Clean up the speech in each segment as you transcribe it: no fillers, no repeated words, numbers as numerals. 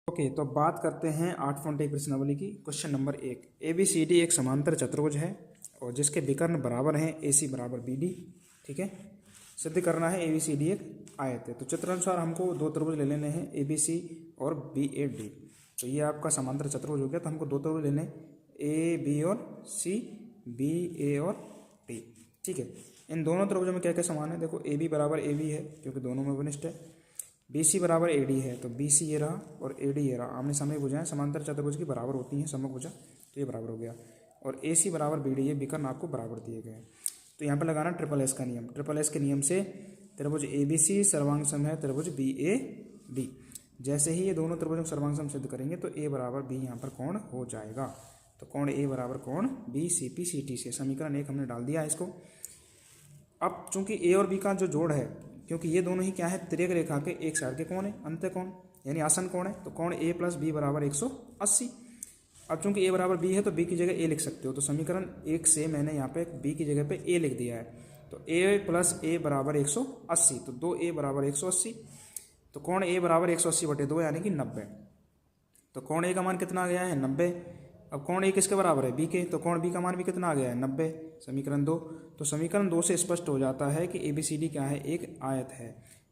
Okay, तो बात करते हैं 8 प्रश्नावली की। क्वेश्चन नंबर 1, ABCD एक समांतर चतुर्भुज है और जिसके विकर्ण बराबर हैं AC बराबर BD। ठीक है, सिद्ध करना है ABCD एक आयत है। तो चित्रानुसार हमको दो त्रिभुज ले लेने हैं ABC और BAD। तो ये आपका समांतर चतुर्भुज हो गया। तो हमको दो त्रिभुज लेने AB और C, BA और D। ठीक है, इन दोनों त्रिभुजों में क्या क्या समान है? देखो, AB बराबर AB है क्योंकि दोनों में वनिष्ठ है। BC बराबर AD है तो BC ये रहा और AD ये रहा। आमने सामने भुजाएं समांतर चतुर्भुज की बराबर होती हैं, सम्मुख भुजा, तो ये बराबर हो गया। और AC बराबर BD, ये विकर्ण आपको बराबर दिए गए हैं। तो यहाँ पर लगाना ट्रिपल एस का नियम। ट्रिपल एस के नियम से त्रिभुज ABC सर्वांग सम है त्रिभुज BAD। जैसे ही ये दोनों त्रिभुजों को सर्वांग सम सिद्ध करेंगे तो A बराबर B यहाँ पर कोण हो जाएगा। तो कोण A बराबर कोण BCPCT से समीकरण 1 हमने डाल दिया है इसको। अब चूंकि A और B का जो जोड़ है, क्योंकि ये दोनों ही क्या है, तिर्यक रेखा के एक साइड के कोण है, अंत्य कोण यानी आसन कोण है। तो कोण A प्लस B बराबर 180। अब चूंकि A बराबर B है तो B की जगह A लिख सकते हो। तो समीकरण 1 से मैंने यहाँ पे B की जगह पे A लिख दिया है। तो A प्लस A बराबर 180, तो 2A बराबर 180। तो कोण A बराबर 180/2 यानी कि 90। तो कोण A का मान कितना आ गया है? 90। अब कोण A किसके बराबर है? B के। तो कोण B का मान भी कितना आ गया है? 90। समीकरण 2। तो समीकरण 2 से स्पष्ट हो जाता है कि ABCD क्या है? एक आयत है।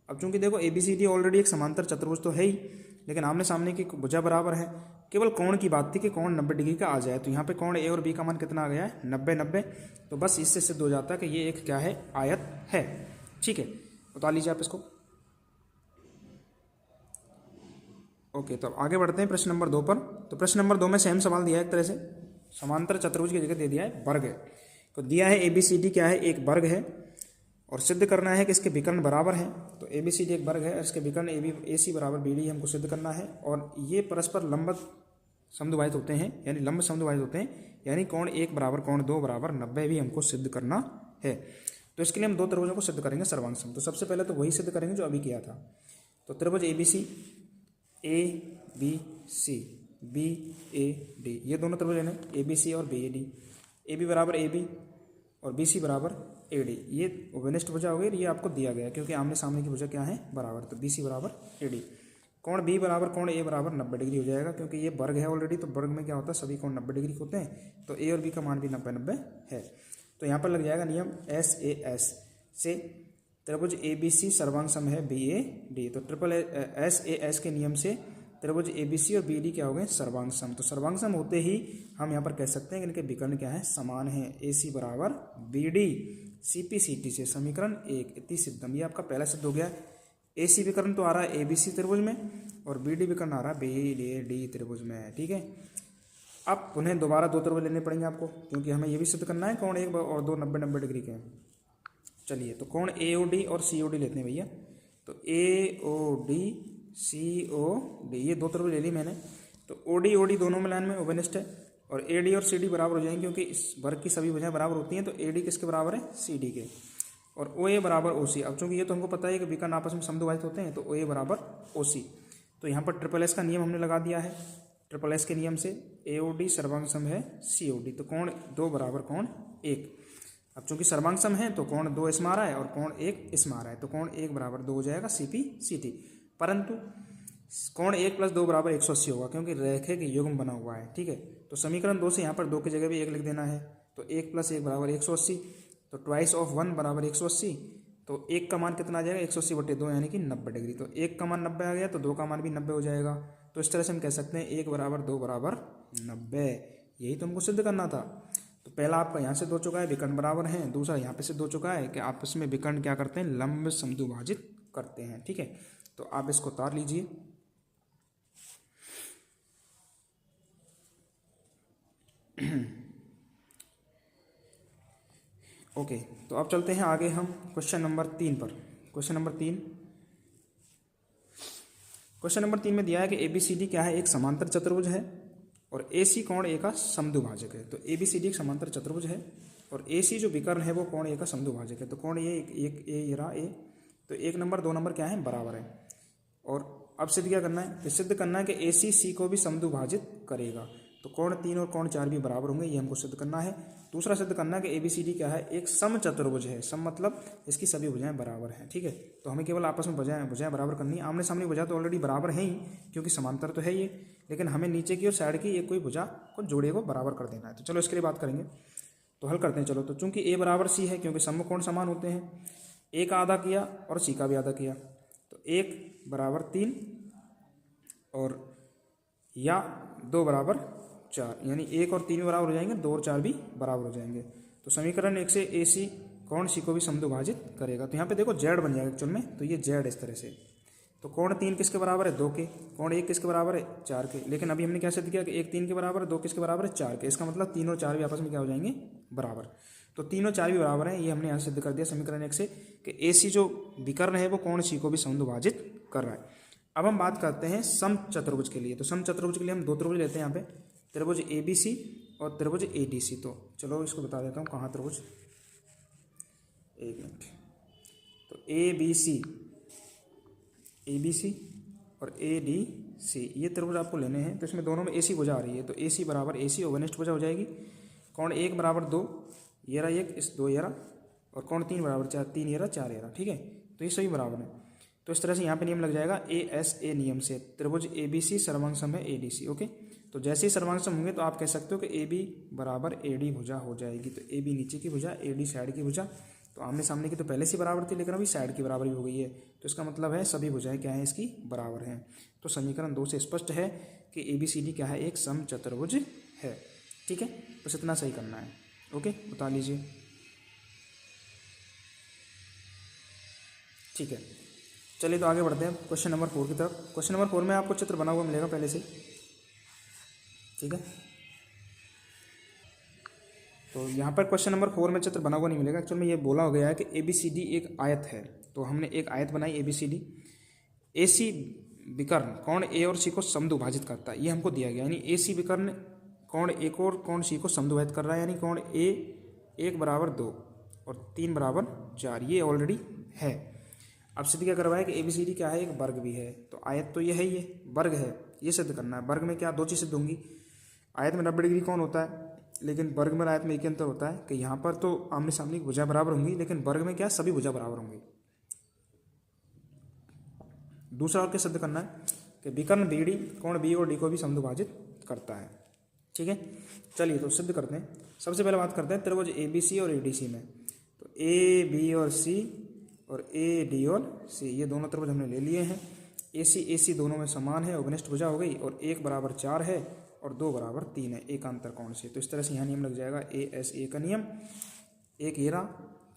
अब चूंकि देखो ABCD ऑलरेडी एक समांतर चतुर्भुज तो है ही, लेकिन आमने सामने की भुजा बराबर है। केवल कोण की बात थी कि कोण 90 डिग्री का आ जाए। तो यहाँ पे कोण A और B का मान कितना आ गया है? 90। तो बस इससे सिद्ध हो जाता है कि ये एक क्या है? आयत है। ठीक है, उतार लीजिए आप इसको। ओके, तो आगे बढ़ते हैं प्रश्न नंबर 2 पर। तो प्रश्न नंबर 2 में सेम सवाल दिया है एक तरह से। समांतर चतुर्भुज की जगह दे दिया है वर्ग है। तो दिया है ABCD क्या है? एक वर्ग है और सिद्ध करना है कि इसके विकर्ण बराबर हैं। तो ABCD एक वर्ग है और इसके विकर्ण AC बराबर BD हमको सिद्ध करना है। और ये परस्पर लंब समद्विभाजित होते हैं, यानी लंब समद्विभाजित होते हैं, यानी कोण 1 बराबर कोण 2 बराबर 90 भी हमको सिद्ध करना है। तो इसके लिए हम दो त्रिभुजों को सिद्ध करेंगे सर्वांग सम। तो सबसे पहले तो वही सिद्ध करेंगे जो अभी किया था। तो त्रिभुज ABC ABC BAD, ये दोनों त्रिभुज हैं ABC और BAD। AB बराबर AB और BC बराबर AD, ये विनिष्ठ भुजा हो गई। ये आपको दिया गया क्योंकि आमने सामने की भुजा क्या है? बराबर। तो BC बराबर AD। कोण B बराबर कोण A बराबर 90 डिग्री हो जाएगा क्योंकि ये वर्ग है ऑलरेडी। तो वर्ग में क्या होता है? सभी कोण 90 डिग्री होते हैं। तो A और B का मान भी 90 है। तो यहाँ पर लग जाएगा नियम SAS से त्रिभुज ABC सर्वांग सम है BAD। तो ट्रिपल SAS के नियम से त्रिभुज ABC और BD क्या हो गए? सर्वांग सम। तो सर्वांग सम होते ही हम यहाँ पर कह सकते हैं कि इनके विकर्ण क्या है? समान है। AC बराबर BD CPCT से समीकरण 1 इति सिद्धम। ये आपका पहला सिद्ध हो गया। AC विकर्ण तो आ रहा है ABC त्रिभुज में और BD विकर्ण आ रहा है BAD त्रिभुज में। ठीक है, अब उन्हें दोबारा दो त्रिभुज लेने पड़ेंगे आपको क्योंकि हमें ये भी सिद्ध करना है कोण 1 और 2 90 डिग्री के हैं। चलिए, तो कोण AOD और COD लेते हैं भैया। तो AOD COD, ये दो त्रिभुज ले ली मैंने। तो OD दोनों में लाइन में उपनिष्ठ है और AD और CD बराबर हो जाएंगे क्योंकि इस वर्ग की सभी भुजाएं बराबर होती हैं। तो AD किसके बराबर है? CD के। और OA बराबर OC। अब चूंकि ये तो हमको पता है कि विकर्ण आपस में समद्विभाजित होते हैं, तो OA बराबर OC। तो यहाँ पर ट्रिपल एस का नियम हमने लगा दिया है। ट्रिपल एस के नियम से AOD सर्वांग सम है COD। तो कोण 2 बराबर कोण 1। अब चूंकि सर्वांग सम है तो कोण 2 इसमें आ रहा है और कोण 1 इसमें आ रहा है। तो कोण 1 बराबर 2 हो जाएगा CPCT। परंतु कोण 1 प्लस 2 बराबर 180 होगा क्योंकि रेखे के युग्म बना हुआ है। ठीक है, तो समीकरण 2 से यहाँ पर 2 की जगह भी 1 लिख देना है। तो 1 प्लस 1 बराबर 180। तो ट्वाइस ऑफ 1 बराबर 180। तो 1 का मान कितना आ जाएगा? 180/2 यानी कि 90 डिग्री। तो 1 का मान 90 आ गया तो 2 का मान भी 90 हो जाएगा। तो इस तरह से हम कह सकते हैं 1 बराबर 2 बराबर 90। यही तो हमको सिद्ध करना था। तो पहला आपका यहाँ से 2 चुका है, विकर्ण बराबर हैं। दूसरा यहाँ पे से 2 चुका है कि आपस में विकर्ण क्या करते हैं? लंब समद्विभाजित करते हैं। ठीक है, तो आप इसको उतार लीजिए। ओके, तो अब चलते हैं आगे हम क्वेश्चन नंबर 3 पर। क्वेश्चन नंबर 3 में दिया है कि ABCD क्या है? एक समांतर चतुर्भुज है और AC कोण A का समद्विभाजक है। तो ABCD एक समांतर चतुर्भुज है और AC जो विकर्ण है वो कोण A का समद्विभाजक है। तो कोण ये रहा A। तो 1 नंबर 2 नंबर क्या है? बराबर है। और अब सिद्ध क्या करना है? सिद्ध करना है कि AC C को भी समद्विभाजित करेगा। तो कोण 3 और कोण 4 भी बराबर होंगे, ये हमको सिद्ध करना है। दूसरा सिद्ध करना है कि ABCD क्या है, एक समचतुर्भुज है। सम मतलब इसकी सभी भुजाएं बराबर हैं, ठीक है। तो हमें केवल आपस में भुजाएं बराबर करनी है। आमने सामने भुजा तो ऑलरेडी बराबर है ही, क्योंकि समांतर तो है ये, लेकिन हमें नीचे की और साइड की एक कोई भुजा को जोड़े को बराबर कर देना है। तो चलो इसके लिए बात करेंगे, तो हल करते हैं। चलो, तो चूंकि A बराबर C है, क्योंकि समकोण समान होते हैं, A का आधा किया और C का भी आधा किया, तो 1 बराबर 3 और या 2 बराबर 4, यानी 1 और 3 बराबर हो जाएंगे, 2 और 4 भी बराबर हो जाएंगे। तो समीकरण 1 से AC कोण C को भी समद्विभाजित करेगा। तो यहाँ पे देखो Z बन जाएगा एक्चुअल में, तो ये Z इस तरह से। तो कोण 3 किसके बराबर है, 2 के। कोण 1 किसके बराबर है, 4 के। लेकिन अभी हमने क्या सिद्ध किया कि 1 3 के बराबर है, 2 किसके बराबर है, 4 के। इसका मतलब 3 और 4 भी आपस में क्या हो जाएंगे, बराबर। तो 3 और 4 भी बराबर हैं, ये हमने यहाँ सिद्ध कर दिया समीकरण 1 से कि AC जो विकर्ण है वो कोण C को भी समद्विभाजित कर रहा है। अब हम बात करते हैं समचतुर्भुज के लिए। तो समचतुर्भुज के लिए हम 2 त्रिभुज लेते हैं यहाँ पे, त्रिभुज ABC और त्रिभुज ADC। तो चलो इसको बता देता हूँ कहाँ त्रिभुज, एक मिनट। तो ABC और ADC ये त्रिभुज आपको लेने हैं। तो इसमें दोनों में AC भुजा आ रही है, तो AC बराबर AC ओवनिष्ठ भुजा हो जाएगी। कोण 1 बराबर 2, ये रहा 1, इस 2 ये रहा, और कोण 3 बराबर 4, 3 ये रहा, 4 ये रहा, ठीक है। तो ये सभी बराबर है। तो इस तरह से यहाँ पे नियम लग जाएगा ASA नियम से, त्रिभुज ABC सर्वांग है ADC, ओके। तो जैसे ही सर्वांग होंगे तो आप कह सकते हो कि AB बराबर AD भुजा हो जाएगी। तो AB नीचे की भुजा, AD साइड की भुजा। तो आमने सामने की तो पहले से बराबर थी, लेकिन अभी साइड की बराबर भी हो गई है। तो इसका मतलब है सभी भुजाएं क्या हैं, इसकी बराबर हैं। तो समीकरण 2 से स्पष्ट है कि ABCD क्या है, एक समचतुर्भुज है, ठीक है। बस इतना सही करना है, ओके, बता लीजिए, ठीक है। चलिए तो आगे बढ़ते हैं क्वेश्चन नंबर 4 की तरफ। क्वेश्चन नंबर 4 में आपको चित्र बना हुआ मिलेगा पहले से, ठीक है। तो यहाँ पर क्वेश्चन नंबर 4 में चित्र बना हुआ नहीं मिलेगा। एक्चुअल में ये बोला हो गया है कि ABCD एक आयत है। तो हमने एक आयत बनाई ABCD, AC विकर्ण कोण A और C को समद्विभाजित करता है, ये हमको दिया गया। यानी AC विकर्ण कोण A को और कोण C को समद्विभाजित कर रहा है, यानी कोण A 1 बराबर 2 और 3 बराबर 4, ये ऑलरेडी है। अब सिद्ध क्या करवाया कि ABCD क्या है, एक वर्ग भी है। तो आयत तो ये है, ये वर्ग है, ये सिद्ध करना है। वर्ग में क्या 2 चीज़ सिद्ध होंगी, आयत में 90 डिग्री कोण होता है, लेकिन वर्ग में आयत में एक अंतर होता है कि यहाँ पर तो आमने सामने की भुजा बराबर होंगी, लेकिन वर्ग में क्या सभी भुजा बराबर होंगी। दूसरा और क्या सिद्ध करना है कि विकर्ण BD कोण B और D को भी समद्विभाजित करता है, ठीक है। चलिए तो सिद्ध करते हैं। सबसे पहले बात करते हैं त्रिभुज ABC और ADC में। तो A B और C और AD और C ये दोनों त्रिभुज हमने ले लिए हैं। AC दोनों में समान है, ओवनिष्ठ भुजा हो गई, और 1 बराबर 4 है और 2 बराबर 3 है एकांतर कोण से। तो इस तरह से यहाँ नियम लग जाएगा ASA का नियम, 1 ये रहा,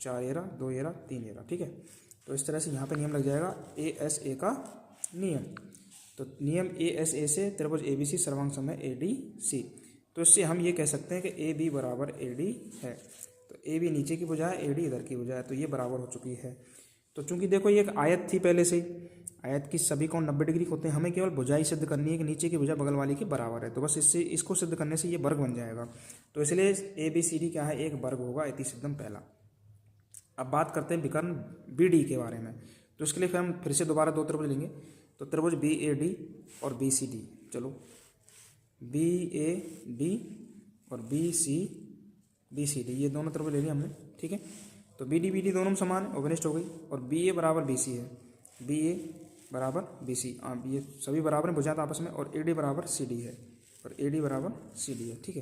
4 ये रहा, 2 ये रहा, 3 ये रहा, ठीक है। तो इस तरह से यहाँ पे नियम लग जाएगा ASA का नियम। तो नियम ASA से त्रिभुज ABC सर्वांग है ADC। तो इससे हम ये कह सकते हैं कि AB बराबर AD है। तो AB नीचे की भुजा है, AD इधर की भुजा है, तो ये बराबर हो चुकी है। तो चूंकि देखो ये एक आयत थी पहले से, आयत की सभी कोण 90 डिग्री होते हैं, हमें केवल भुजाई सिद्ध करनी है कि नीचे की भुजा बगल वाली के बराबर है। तो बस इससे इसको सिद्ध करने से ये वर्ग बन जाएगा। तो इसलिए ABCD क्या है, एक वर्ग होगा, इति सिद्धम पहला। अब बात करते हैं विकर्ण BD के बारे में। तो इसके लिए हम फिर से दोबारा 2 त्रिभुज लेंगे। तो त्रिभुज BAD और BCD, चलो BAD और BCD ये दोनों त्रिभुज ले लिए हमने, ठीक है। तो BD दोनों में समान है, ओवनिष्ठ हो गई, और BA बराबर BC है, BA बराबर BC, ये सभी बराबर हैं भुजाएं आपस में, और AD बराबर CD है, और AD बराबर CD है, ठीक है।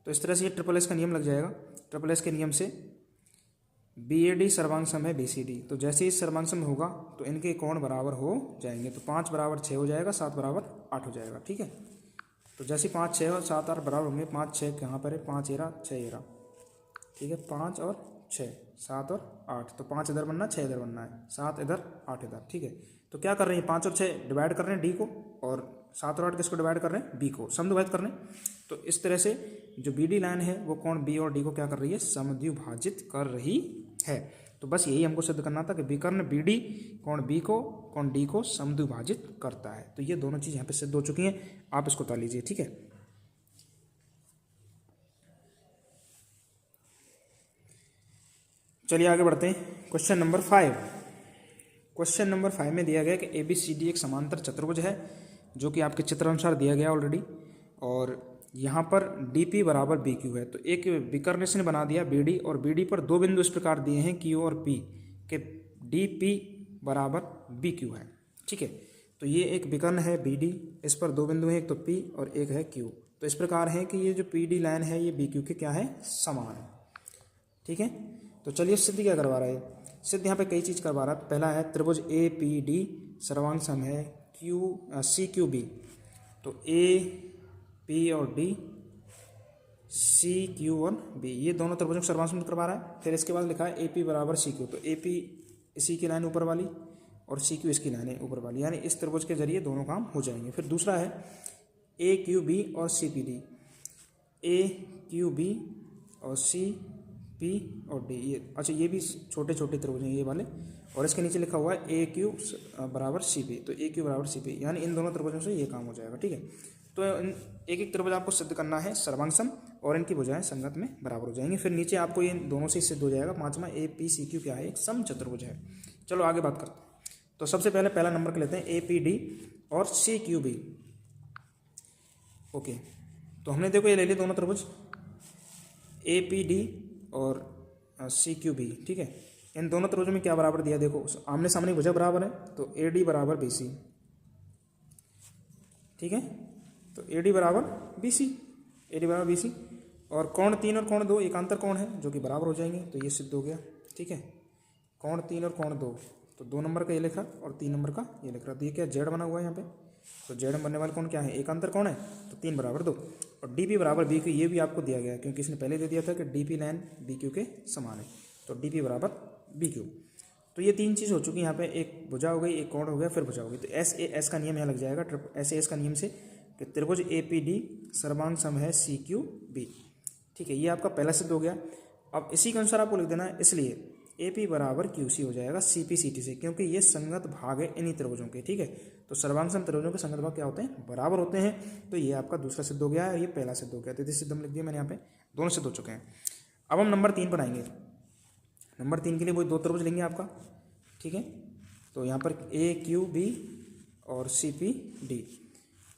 तो इस तरह से ये SSS का नियम लग जाएगा। SSS के नियम से BAD सर्वांग है BCD। तो जैसे ही सर्वांग में होगा तो इनके कोण बराबर हो जाएंगे। तो 5 बराबर 6 हो जाएगा, 7 बराबर 8 हो जाएगा, ठीक है। तो जैसे 5 6 और 7 8 बराबर होंगे, 5 6 कहाँ पर है, 5 एरा 6 एरा, ठीक है। 5 और 6, 7 और 8, तो 5 इधर बनना, 6 इधर बनना है, 7 इधर 8 इधर, ठीक है। तो क्या कर रहे हैं, 5 और 6 डिवाइड कर रहे हैं D को, और 7 और 8 किसको डिवाइड कर रहे हैं, B को, समद्विभाजित कर रहे हैं। तो इस तरह से जो BD लाइन है वो कोण B और D को क्या कर रही है, समद्विभाजित कर रही है। तो बस यही हमको सिद्ध करना था कि विकर्ण BD कोण B को कोण D को समद्विभाजित करता है। तो ये दोनों चीज़ यहाँ पे सिद्ध हो चुकी हैं, आप इसको उतार लीजिए, ठीक है। चलिए आगे बढ़ते हैं। Question number 5। क्वेश्चन नंबर 5 में दिया गया कि ABCD एक समांतर चतुर्भुज है, जो कि आपके चित्र अनुसार दिया गया ऑलरेडी, और यहाँ पर डी पी बराबर बी क्यू है, तो एक विकर्णिश ने बना दिया बी डी, और बी डी पर दो बिंदु इस प्रकार दिए हैं क्यू और पी के डी पी बराबर बी क्यू है। ठीक है, तो ये एक विकर्ण है बी डी, इस पर दो बिंदु हैं, एक तो पी और एक है क्यू। तो इस प्रकार है कि ये जो पी डी लाइन है ये बी क्यू के क्या है, समान है। ठीक है, तो चलिए सिद्ध क्या करवा रहा है, सिद्ध यहाँ पे कई चीज़ करवा रहा है। पहला है त्रिभुज ए पी डी सर्वांग सम है सी क्यू बी, तो ए पी और डी, सी क्यू और बी, ये दोनों त्रिभुजों को सर्वांग सम करवा रहा है। फिर इसके बाद लिखा है ए पी बराबर सी क्यू, तो ए पी इसी की लाइन ऊपर वाली और सी क्यू इसकी लाइन है ऊपर वाली, यानी इस त्रिभुज के जरिए दोनों काम हो जाएंगे। फिर दूसरा है ए क्यू बी और सी पी डी, ए क्यू बी और सी पी और डी, ये अच्छा ये भी छोटे छोटे त्रिभुज हैं ये वाले, और इसके नीचे लिखा हुआ है ए क्यू बराबर सी पी, तो ए क्यू बराबर सी पी, यानी इन दोनों त्रिभुजों से ये काम हो जाएगा। ठीक है, तो एक एक त्रिभुज आपको सिद्ध करना है सर्वांग सम, और इनकी भुजाएं संगत में बराबर हो जाएंगी। फिर नीचे आपको ये दोनों से सिद्ध हो जाएगा पांचवा ए पी सी क्यू क्या है, एक समचतुर्भुज है। चलो आगे बात करते हैं। तो सबसे पहले पहला नंबर के लेते हैं ए पी डी और सी क्यू बी। ओके, तो हमने देखो ये ले लिए दोनों त्रिभुज ए पी डी और सी क्यू बी। ठीक है, इन दोनों त्रिभुजों में क्या बराबर दिया, देखो आमने सामने भुजा बराबर है, तो ए डी बराबर बी सी। ठीक है, तो ए डी बराबर बी सी, ए डी बराबर बी सी, और कोण 3 और कोण 2 एकांतर कोण है जो कि बराबर हो जाएंगे, तो ये सिद्ध हो गया। ठीक है, कोण 3 और कोण 2, तो 2 नंबर का ये लिखा और 3 नंबर का ये लिख रहा, तो ये क्या जेड बना हुआ है यहाँ पे, तो जेड में बनने वाले कोण क्या है, एकांतर कोण है, तो 3 बराबर 2, और डी पी बराबर बी क्यू, ये भी आपको दिया गया है क्योंकि इसने पहले दे दिया था कि D P line B Q के समान है, तो डी पी बराबर बी क्यू। तो ये 3 चीज़ हो चुकी है यहाँ पे, एक भुजा हो गई, एक कोण हो गया, फिर भुजा हो गई, तो एस का नियम यहाँ लग जाएगा, एस का नियम से कि त्रिभुज ए पी डी सर्वांग सम है सी क्यू बी। ठीक है, ये आपका पहला सिद्ध हो गया। अब इसी के अनुसार आपको लिख देना है, इसलिए ए पी बराबर क्यू सी हो जाएगा सी पी सी टी से, क्योंकि ये संगत भाग है इन्हीं त्रिभुजों के। ठीक है, तो सर्वांग सम त्रिभुजों के संगत भाग क्या होते हैं, बराबर होते हैं। तो ये आपका दूसरा सिद्ध हो गया है, ये पहला सिद्ध हो गया, तृतीय सिद्ध हम लिख दिया मैंने यहाँ पे, दोनों सिद्ध हो चुके हैं। अब हम नंबर 3 पर आएंगे। नंबर 3 के लिए वही 2 त्रिभुज लेंगे आपका। ठीक है, तो यहाँ पर ए क्यू बी और सी पी डी।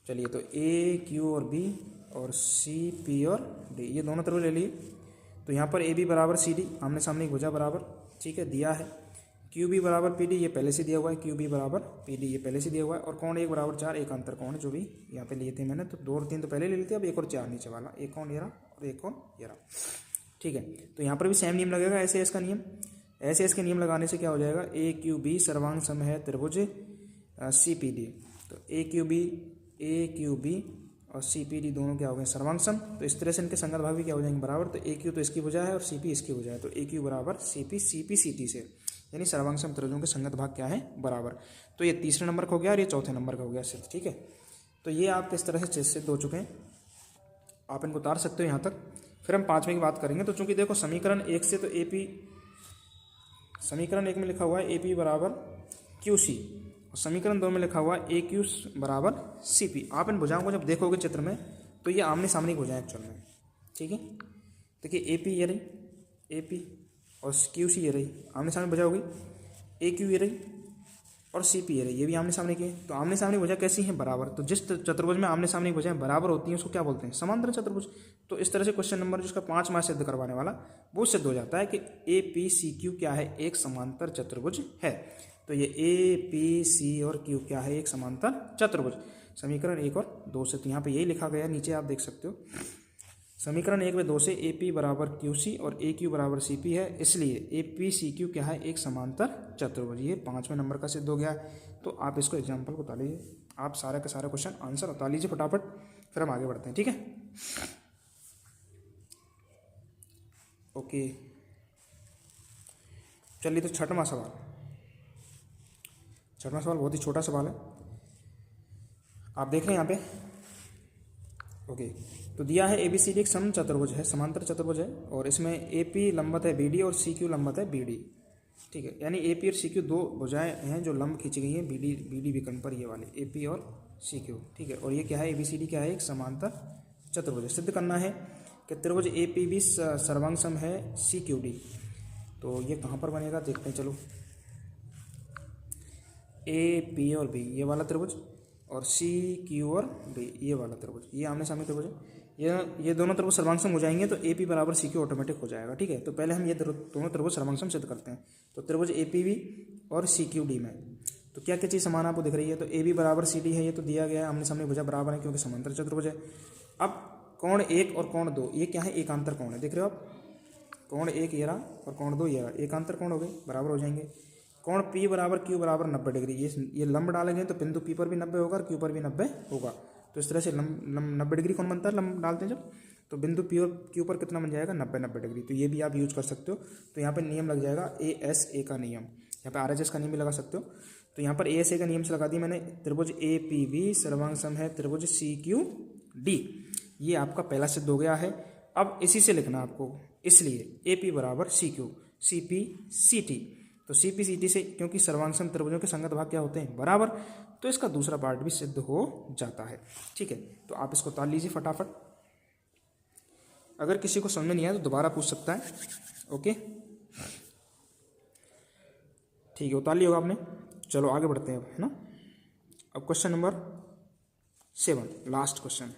चलिए, तो ए क्यू और बी और सी पी और डी, ये दोनों त्रिभुज ले लिए। तो यहाँ पर ए बी बराबर सी डी, आमने सामने की भुजा बराबर, ठीक है, दिया है। क्यू बी बराबर पी डी, ये पहले से दिया हुआ है, क्यू बी बराबर पी डी, ये पहले से दिया हुआ है, और कोण 1 बराबर 4 एकांतर कोण जो भी यहाँ पे लिए थे मैंने, तो 2 और 3 तो पहले ले लेते, अब 1 और 4 नीचे वाला, एक कोण ये रहा और एक कोण ये रहा। ठीक है, तो यहाँ पर भी सेम नियम लगेगा, ऐसे एस का नियम, ऐसे एस के नियम लगाने से क्या हो जाएगा, ए क्यू बी सर्वांग सम है त्रिभुज सी पी डी, तो ए क्यू बी और सी पी डी दोनों क्या हो गए, सर्वांग सम। तो इस तरह से इनके संगत भाग भी क्या हो जाएंगे, बराबर। तो ए क्यू तो इसकी भुजा है और सी पी इसकी भुजा है, तो ए क्यू बराबर सी पी सी टी से, यानी सर्वांग सम त्रिभुजों के संगत भाग क्या है, बराबर। तो ये तीसरे नंबर का हो गया और ये चौथे नंबर का हो गया सिद्ध। ठीक है, तो ये आप किस तरह से सिद्ध हो चुके हैं, आप इनको उतार सकते हो यहाँ तक। फिर हम 5वें की बात करेंगे। तो चूंकि देखो समीकरण 1 से, तो ए पी, समीकरण 1 में लिखा हुआ है ए पी बराबर क्यू सी, और समीकरण 2 में लिखा हुआ है ए क्यू बराबर सी पी। आप इन भुजाओं को जब देखोगे चित्र में, तो ये आमने सामने की भुजाएं एक्चुअल में। ठीक है, देखिए ए पी ये रही, ए पी और क्यू सी ये रही, आमने सामने भुजा हो गई। ए क्यू ये रही और सी पी ये रही, ये भी आमने सामने की है। तो आमने सामने भुजा कैसी हैं, बराबर। तो जिस चतुर्भुज में आमने सामने भुजाएं बराबर होती हैं उसको क्या बोलते हैं, समांतर चतुर्भुज। तो इस तरह से क्वेश्चन नंबर जिसका 5 मार्क्स सिद्ध करवाने वाला, वो सिद्ध हो जाता है कि ए पी सी क्यू क्या है, एक समांतर चतुर्भुज है। तो ये ए पी सी और क्यू क्या है, एक समांतर चतुर्भुज। समीकरण 1 और 2 से, तो यहाँ पे यही लिखा गया, नीचे आप देख सकते हो। समीकरण 1 व 2 से ए पी बराबर क्यू सी और ए क्यू बराबर सी पी है, इसलिए ए पी सी क्यू क्या है, एक समांतर चतुर्भुज। ये 5वें नंबर का सिद्ध हो गया। तो आप इसको एग्जाम्पल बता लीजिए, आप सारे का सारा क्वेश्चन आंसर बता लीजिए फटाफट, फिर हम आगे बढ़ते हैं। ठीक है, ओके, चलिए। तो छठवां सवाल, छठवां सवाल बहुत ही छोटा सवाल है, आप देख रहे हैं यहाँ पे। ओके, तो दिया है एबीसीडी एक सम चतुर्भुज है, समांतर चतुर्भुज है, और इसमें ए पी लंबवत है बी डी और सी क्यू लंबवत है बी डी। ठीक है, यानी ए पी और सी क्यू 2 भुजाएं हैं जो लंब खींची गई हैं बी डी विकर्ण पर, ये वाले ए पी और सी क्यू। ठीक है, और ये क्या है, एबीसीडी क्या है, एक समांतर चतुर्भुज। सिद्ध करना है कि त्रिभुज ए पी बी सर्वांग सम है सी क्यू डी। तो ये कहाँ पर बनेगा देखते हैं, चलो। ए पी और बी ये वाला त्रिभुज, और सी क्यू और बी ये वाला त्रिभुज, ये आमने सामने त्रिभुज है। ये दोनों त्रिभुज सर्वांगसम हो जाएंगे तो ए पी बराबर सी क्यू ऑटोमेटिक हो जाएगा। ठीक है, तो पहले हम ये दोनों त्रिभुज सर्वांगसम सिद्ध करते हैं। तो त्रिभुज ए पी बी और सी क्यू डी में तो क्या क्या चीज़ समान आपको दिख रही है। तो ए बी बराबर सी डी है, ये तो दिया गया है, आमने सामने भुजा बराबर है क्योंकि समांतर चतुर्भुज है। अब कोण 1 और कोण 2 ये क्या है, एकांतर कोण है, देख रहे हो आप, कोण 1 ये रहा और कोण 2 ये रहा, एकांतर कोण हो गए, बराबर हो जाएंगे। कोण पी बराबर क्यू बराबर 90 डिग्री, ये लंब डालेंगे तो बिंदु पी पर भी 90 होगा और क्यू पर भी 90 होगा। तो इस तरह से 90 डिग्री कौन बनता है लंब डालते हैं जब, तो बिंदु पी और क्यू पर कितना बन जाएगा 90 डिग्री। तो ये भी आप यूज कर सकते हो। तो यहाँ पर नियम लग जाएगा ए का नियम, यहाँ पे RHS का नियम भी लगा सकते हो। तो यहाँ पर ASA का नियम से लगा दिया मैंने। त्रिभुज APB सर्वांगसम है त्रिभुज CQD, ये आपका पहला सिद्ध हो गया है। अब इसी से लिखना आपको, इसलिए AP बराबर CQ, CP CT। तो CP CT से क्योंकि सर्वांगसम त्रिभुजों के संगत भाग क्या होते हैं बराबर, तो इसका दूसरा पार्ट भी सिद्ध हो जाता है। ठीक है, तो आप इसको ताल लीजिए फटाफट। अगर किसी को समझ में नहीं आया तो दोबारा पूछ सकता है। ओके, ठीक है, उतार लिया होगा आपने। चलो आगे बढ़ते हैं अब, है ना। अब क्वेश्चन नंबर 7, लास्ट क्वेश्चन।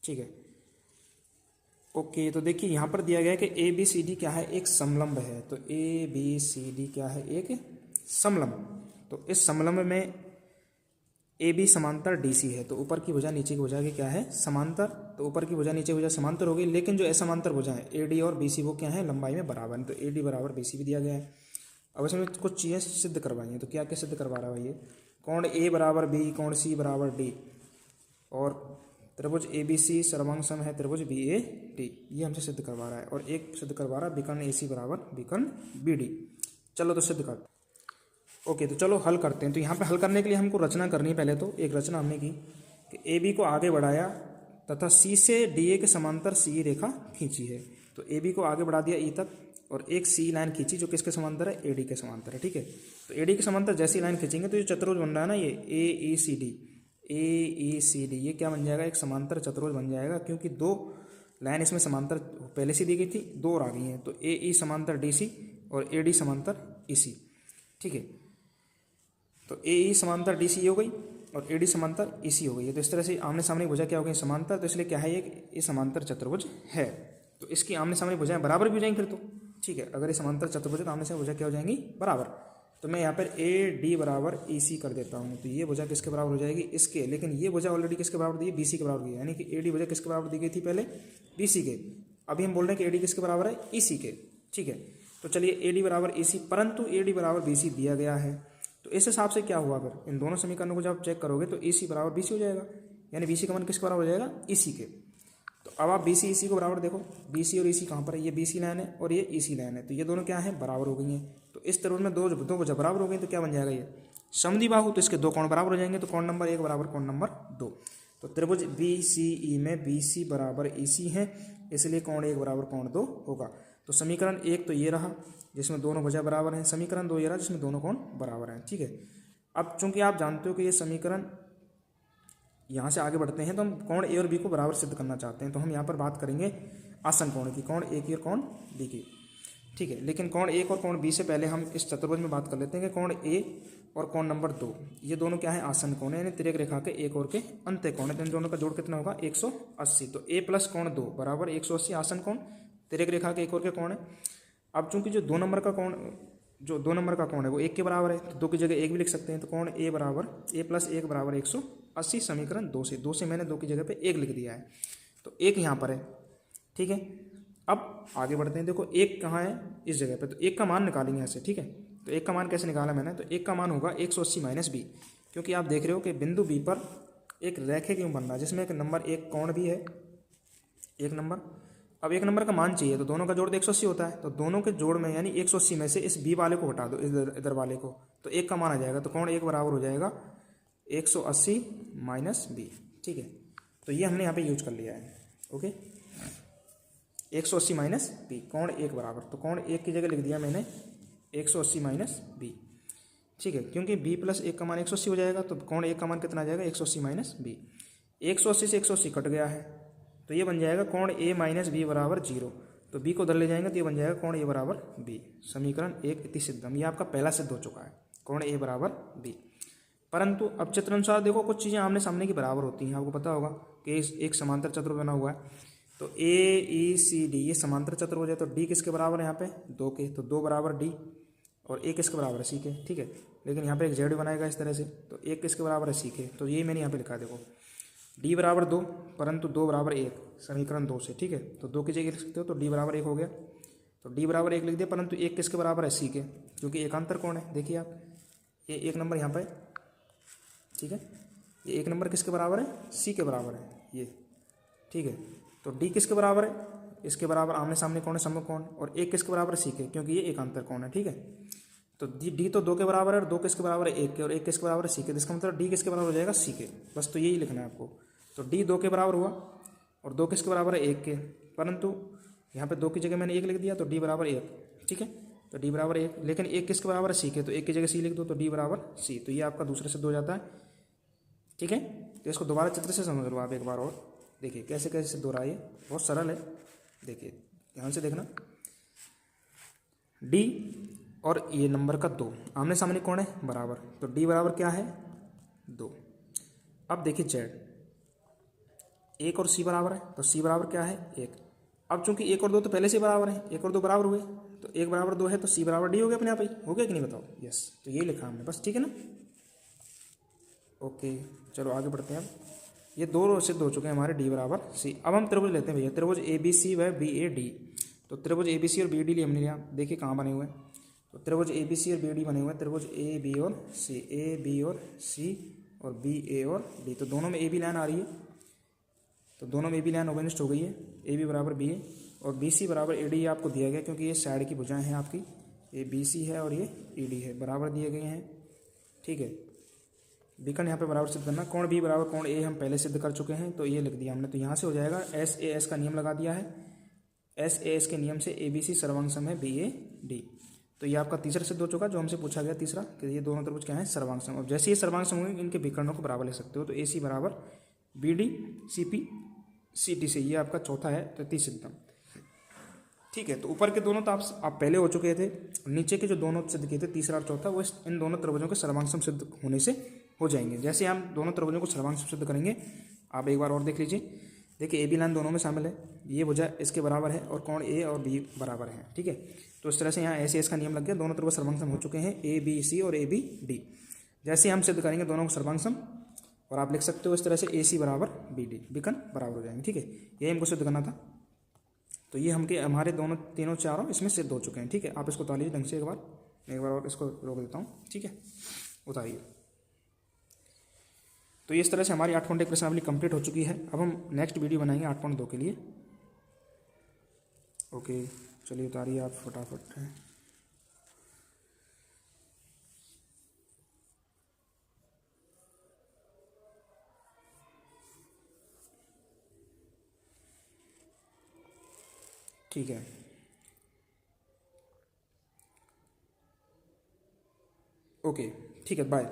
ठीक है, ओके, तो देखिए यहाँ पर दिया गया है कि ABCD क्या है, एक समलंब है। तो ABCD क्या है, एक समलंब। तो इस समलंब में AB समांतर DC है, तो ऊपर की भुजा नीचे की भुजा की क्या है, समांतर। तो ऊपर की भुजा नीचे की भुजा समांतर हो गई, लेकिन जो असमांतर भुजा है AD और BC वो क्या है, लंबाई में बराबर है। तो AD बराबर BC भी दिया गया है। अब इसमें कुछ चीज़ें सिद्ध करवाई हैं। तो क्या क्या सिद्ध करवा रहा है ये, कोण A बराबर B, कोण C बराबर D, और त्रिभुज ABC सर्वांगसम है त्रिभुज BAD, ये हमसे सिद्ध करवा रहा है। और एक सिद्ध करवा रहा है विकर्ण AC बराबर विकर्ण BD। चलो तो सिद्ध करते। ओके, तो चलो हल करते हैं। तो यहाँ पे हल करने के लिए हमको रचना करनी है। पहले तो एक रचना हमने की कि AB को आगे बढ़ाया तथा C से DA के समांतर C रेखा खींची है। तो AB को आगे बढ़ा दिया E तक और एक C लाइन खींची जो किसके समांतर है, AD के समांतर है। ठीक है, तो AD के समांतर जैसी लाइन खींचेंगे तो ये चतुर्भुज बन रहा है ना, ये AECD, ये क्या बन जाएगा, एक समांतर चतुर्भुज बन जाएगा। क्योंकि दो लाइन इसमें समांतर पहले से दी गई थी, दो और आ गई हैं। तो AE समांतर DC और AD समांतर EC। ठीक है, तो AE समांतर DC हो गई और AD समांतर EC हो गई है। तो इस तरह से आमने सामने भुजा क्या हो गई, समांतर। तो इसलिए क्या है, ये समांतर चतुर्भुज है। तो इसकी आमने सामने भुजाएं बराबर भी हो जाएंगी फिर तो। ठीक है, अगर ये समांतर चतुर्भुज है तो आमने सामने भुजा क्या हो जाएंगी, बराबर। तो मैं यहाँ पर AD बराबर EC कर देता हूँ। तो ये भुजा किसके बराबर हो जाएगी, इसके। लेकिन ये भुजा ऑलरेडी किसके बराबर दी है, BC के बराबर दी है। यानी कि AD भुजा किसके बराबर दी गई थी पहले, BC के। अभी हम बोल रहे हैं कि AD किसके बराबर है, EC के। ठीक है, तो चलिए AD बराबर EC, परंतु AD बराबर BC दिया गया है। तो इस हिसाब से क्या हुआ, अगर इन दोनों समीकरणों को जब आप चेक करोगे तो EC बराबर BC हो जाएगा। यानी BC का मान किसके बराबर हो जाएगा, EC के। तो अब आप BC EC को बराबर देखो, BC और EC कहाँ पर है, ये BC लाइन है और ये EC लाइन है। तो ये दोनों क्या है, बराबर हो गई हैं। तो इस त्रिभुज में दो भुजा बराबर हो गई, तो क्या बन जाएगा, ये समद्विबाहु। तो इसके दो कोण बराबर हो जाएंगे। तो कोण नंबर 1 बराबर कोण नंबर 2। तो त्रिभुज BCE में BC बराबर EC है, इसलिए कोण 1 बराबर कोण 2 होगा। तो समीकरण 1 तो ये रहा जिसमें दोनों भुजा बराबर हैं, समीकरण 2 ये रहा जिसमें दोनों कोण बराबर हैं। ठीक है, अब चूंकि आप जानते हो कि ये समीकरण, यहाँ से आगे बढ़ते हैं तो हम कोण A और B को बराबर सिद्ध करना चाहते हैं। तो हम यहाँ पर बात करेंगे आसन कोण की, कोण A की और कोण B की। ठीक है, लेकिन कोण 1 और कोण B से पहले हम इस चतुर्भुज में बात कर लेते हैं कि कोण A और कोण नंबर 2 ये दोनों क्या है, आसन कोण है, यानी तिर्यक रेखा के एक और के अंत्य कोण है। तो इन दोनों का जोड़ कितना होगा, 180। तो A प्लस कोण 2 बराबर 180 आसन कोण, तिर्यक रेखा के एक और के कोण है। अब चूंकि जो 2 नंबर का कोण है वो 1 के बराबर है, तो 2 की जगह 1 भी लिख सकते हैं। तो कोण A बराबर A प्लस 1 बराबर 180, समीकरण 2 से मैंने 2 की जगह पे 1 लिख दिया है। तो 1 यहाँ पर है। ठीक है, अब आगे बढ़ते हैं। देखो 1 कहाँ है, इस जगह पे। तो 1 का मान निकालेंगे यहाँ से। ठीक है, तो 1 का मान कैसे निकाला मैंने, तो 1 का मान होगा 180 माइनस B। क्योंकि आप देख रहे हो कि बिंदु B पर एक रेखे क्यों बन रहा है जिसमें एक नंबर 1 कोण भी है, एक नंबर। अब 1 नंबर का मान चाहिए तो दोनों का जोड़ तो 180 होता है। तो दोनों के जोड़ में यानी 180 में से इस B वाले को हटा दो, इधर वाले को, तो 1 का मान आ जाएगा। तो कोण 1 बराबर हो जाएगा 180 माइनस B। ठीक है, तो ये हमने यहाँ पे यूज कर लिया है। ओके, 180 माइनस B, कोण 1 बराबर, तो कोण 1 की जगह लिख दिया मैंने 180 माइनस B। ठीक है, क्योंकि B प्लस 1 का मान 180 हो जाएगा, तो कोण 1 का मान कितना आ जाएगा, 180 माइनस B। 180 से 180 कट गया है, तो ये बन जाएगा कोण A माइनस B बराबर 0। तो B को उधर ले जाएंगे तो ये बन जाएगा कोण A बराबर B। समीकरण 1 इति सिद्धम, ये आपका पहला सिद्ध हो चुका है, कोण A बराबर B। परंतु अब चित्र अनुसार देखो कुछ चीज़ें आमने सामने की बराबर होती हैं। आपको पता होगा कि एक समांतर चतुर्भुज बना हुआ है, तो AECD ये समांतर चतुर्भुज है, तो D किसके बराबर है यहाँ पे 2 के, तो 2 बराबर D और A किसके बराबर है C के, ठीक है। लेकिन यहाँ पे एक Z बनाएगा इस तरह से, तो 1 किसके बराबर है C के, तो ये मैंने यहाँ पे लिखा देखो D बराबर 2 परंतु 2 बराबर 1, समीकरण 2 से, ठीक है। तो 2 की जगह लिख सकते हो, तो D बराबर 1 हो गया, तो D बराबर 1 लिख दिया, परंतु 1 किसके बराबर है C के, क्योंकि एकांतर कोण है। देखिए आप ये 1 नंबर यहाँ पे, ठीक है, ये 1 नंबर किसके बराबर है C के बराबर है ये, ठीक है। तो D किसके बराबर है, इसके बराबर आमने सामने कोण है, सम्मुख कोण, और 1 किसके बराबर है C के, क्योंकि ये एकांतर कोण है, ठीक है। तो D तो 2 के बराबर है और 2 किसके बराबर है 1 के, और 1 किसके बराबर है C के, तो इसका मतलब D किसके बराबर हो जाएगा C के, बस तो यही लिखना है आपको। तो D 2 के बराबर हुआ और 2 किसके बराबर है 1 के, परंतु यहाँ पे 2 की जगह मैंने 1 लिख दिया, तो D बराबर 1, ठीक है। तो D बराबर 1, लेकिन 1 किसके बराबर है C के, तो 1 की जगह C लिख दो, तो D बराबर C, तो ये आपका दूसरे सिद्ध हो जाता है, ठीक है। तो इसको दोबारा चित्र से समझ लो आप एक बार और, देखिए कैसे कैसे सिद्ध हो रहा है, ये बहुत सरल है। देखिए ध्यान से देखना, D और ये नंबर का 2 आमने सामने कौन है बराबर, तो D बराबर क्या है 2। अब देखिए Z 1 और C बराबर है, तो C बराबर क्या है 1। अब चूंकि 1 और 2 तो पहले से बराबर है, 1 और 2 बराबर हुए, तो 1 बराबर 2 है, तो C बराबर D हो गया अपने आप ही, हो गया कि नहीं बताओ, यस। तो ये लिखा हमने बस, ठीक है ना, ओके। चलो आगे बढ़ते हैं। अब ये 2 सिद्ध हो चुके हैं हमारे D बराबर C। अब हम त्रिभुज लेते हैं भैया, त्रिभुज ABC व BAD। तो त्रिभुज ABC और BD हमने लिया, देखिए कहाँ बने हुए हैं, तो त्रिभुज ABC और BD बने हुए हैं, त्रिभुज AB और C, AB और C और BA और D। तो दोनों में AB लाइन आ रही है, तो दोनों में AB लाइन ओवरलैप हो गई है, AB बराबर BA और BC बराबर AD आपको दिया गया, क्योंकि ये साइड की भुजाएं हैं आपकी, ये BC है और ये ED है, बराबर दिए गए हैं, ठीक है। विकर्ण यहाँ पे बराबर सिद्ध करना, कोण B बराबर कोण A हम पहले सिद्ध कर चुके हैं, तो ये लिख दिया हमने। तो यहाँ से हो जाएगा SAS का नियम लगा दिया है, SAS के नियम से ABC सर्वांग सम है BAD। तो ये आपका तीसरा सिद्ध हो चुका, जो हमसे पूछा गया तीसरा, कि ये दोनों त्रिभुज क्या है सर्वांग सम। और जैसे ये सर्वांग सम होंगे इनके विकर्णों को बराबर लिख सकते हो, तो AC बराबर BD CP CT से, ये आपका चौथा है तृतीय सिद्धम, ठीक है। तो ऊपर के दोनों तो आप पहले हो चुके थे, नीचे के जो दोनों सिद्ध किए थे तीसरा और चौथा, वो इन दोनों त्रिभुजों के सर्वांग सम सिद्ध होने से हो जाएंगे। जैसे हम दोनों त्रिभुजों को सर्वांग सम सिद्ध करेंगे, आप एक बार और देख लीजिए। देखिए AB लाइन दोनों में शामिल है, ये भुजा इसके बराबर है और कोण A और B बराबर है, ठीक है। तो इस तरह से यहाँ SAS का नियम लग गया, दोनों त्रिभुज सर्वांग सम हो चुके हैं ABC और ABD। जैसे हम सिद्ध करेंगे दोनों को सर्वांग सम, और आप लिख सकते हो इस तरह से AC बराबर BD, विकर्ण बराबर हो जाएंगे, ठीक है। यही हमको सिद्ध करना था। तो ये हमारे दोनों तीनों चारों इसमें सिद्ध हो चुके हैं, ठीक है। आप इसको उतार लीजिए ढंग से एक बार और इसको रोक देता हूँ, ठीक है, उतारिए। तो इस तरह से हमारी 8.1 प्रश्नावली कंप्लीट हो चुकी है। अब हम नेक्स्ट वीडियो बनाएंगे 8.2 के लिए। ओके चलिए उतारिए आप फटाफट। ठीक है, ओके ठीक है, बाय।